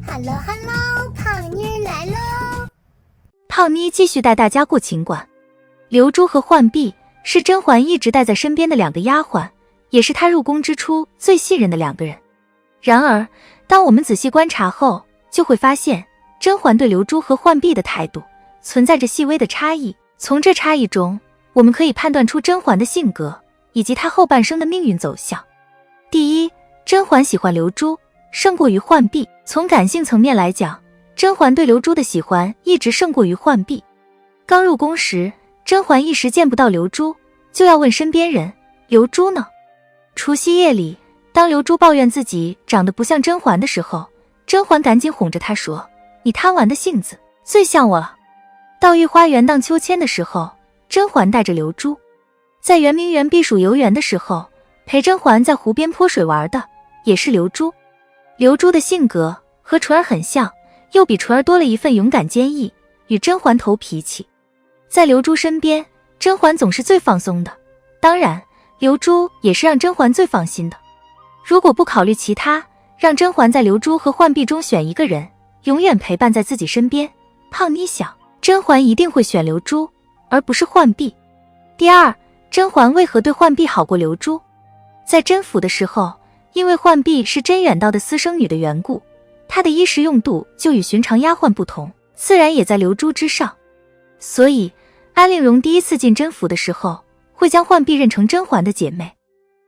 Hello Hello， 胖妮儿来喽！胖妮继续带大家过情关。流珠和浣碧是甄嬛一直带在身边的两个丫鬟，也是她入宫之初最信任的两个人。然而，当我们仔细观察后，就会发现甄嬛对流珠和浣碧的态度存在着细微的差异。从这差异中，我们可以判断出甄嬛的性格以及她后半生的命运走向。第一，甄嬛喜欢流珠胜过于浣碧。从感性层面来讲，甄嬛对流珠的喜欢一直胜过于浣碧。刚入宫时，甄嬛一时见不到流珠，就要问身边人：“流珠呢？”除夕夜里，当流珠抱怨自己长得不像甄嬛的时候，甄嬛赶紧哄着她说：“你贪玩的性子最像我了。”到御花园荡秋千的时候，甄嬛带着流珠；在圆明园避暑游园的时候，陪甄嬛在湖边泼水玩的也是流珠。流珠的性格和纯儿很像，又比纯儿多了一份勇敢坚毅，与甄嬛投脾气。在流珠身边，甄嬛总是最放松的，当然流珠也是让甄嬛最放心的。如果不考虑其他，让甄嬛在流珠和浣碧中选一个人，永远陪伴在自己身边，胖妮想，甄嬛一定会选流珠，而不是浣碧。第二，甄嬛为何对浣碧好过流珠？在甄府的时候，因为浣碧是甄远道的私生女的缘故，她的衣食用度就与寻常丫鬟不同，自然也在流珠之上。所以安陵容第一次进甄府的时候，会将浣碧认成甄嬛的姐妹。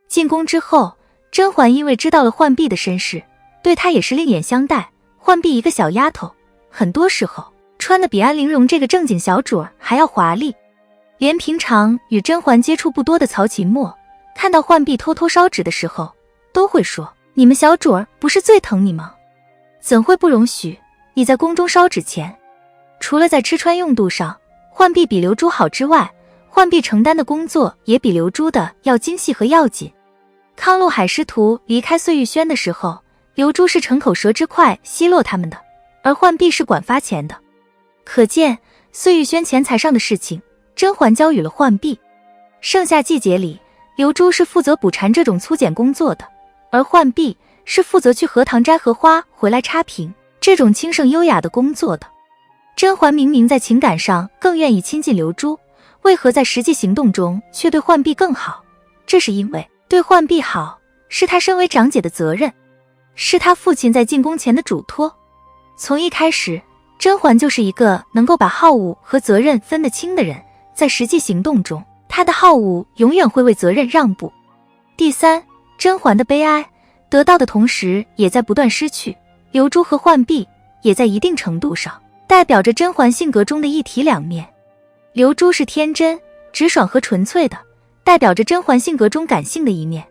进宫之后，甄嬛因为知道了浣碧的身世，对她也是另眼相待。浣碧一个小丫头，很多时候穿的比安陵容这个正经小主儿还要华丽。连平常与甄嬛接触不多的曹琴墨，看到浣碧偷偷烧纸的时候，都会说：“你们小主儿不是最疼你吗？怎会不容许你在宫中烧纸钱？”除了在吃穿用度上，浣碧比流珠好之外，浣碧承担的工作也比流珠的要精细和要紧。康禄海师徒离开碎玉轩的时候，流珠是逞口舌之快奚落他们的，而浣碧是管发钱的。可见碎玉轩钱财上的事情，甄嬛交予了浣碧。盛夏季节里，流珠是负责捕蝉这种粗简工作的，而浣碧是负责去荷塘摘荷花回来插瓶这种轻盛优雅的工作的。甄嬛明明在情感上更愿意亲近流珠，为何在实际行动中却对浣碧更好？这是因为对浣碧好是她身为长姐的责任，是她父亲在进宫前的嘱托。从一开始，甄嬛就是一个能够把好恶和责任分得清的人，在实际行动中，她的好恶永远会为责任让步。第三，甄嬛的悲哀，得到的同时也在不断失去。流珠和浣碧也在一定程度上代表着甄嬛性格中的一体两面。流珠是天真、直爽和纯粹的，代表着甄嬛性格中感性的一面；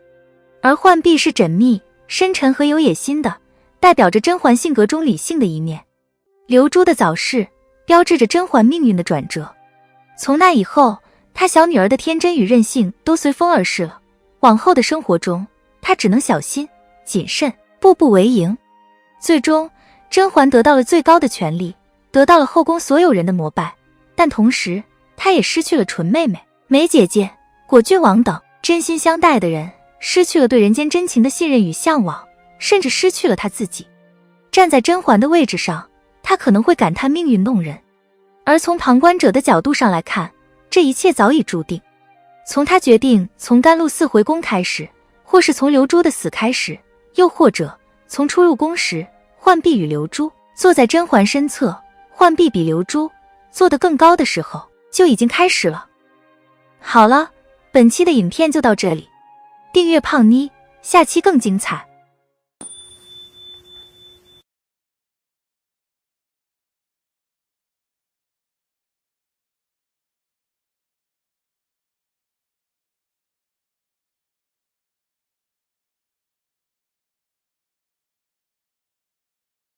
而浣碧是缜密、深沉和有野心的，代表着甄嬛性格中理性的一面。流珠的早逝标志着甄嬛命运的转折，从那以后，她小女儿的天真与任性都随风而逝了。往后的生活中，她只能小心、谨慎，步步为营。最终，甄嬛得到了最高的权力，得到了后宫所有人的膜拜，但同时，她也失去了纯妹妹、梅姐姐、果郡王等真心相待的人，失去了对人间真情的信任与向往，甚至失去了她自己。站在甄嬛的位置上，她可能会感叹命运弄人，而从旁观者的角度上来看，这一切早已注定。从她决定从甘露寺回宫开始，或是从流珠的死开始，又或者从初入宫时，浣碧与流珠坐在甄嬛身侧，浣碧比流珠坐得更高的时候，就已经开始了。好了，本期的影片就到这里，订阅胖妮，下期更精彩。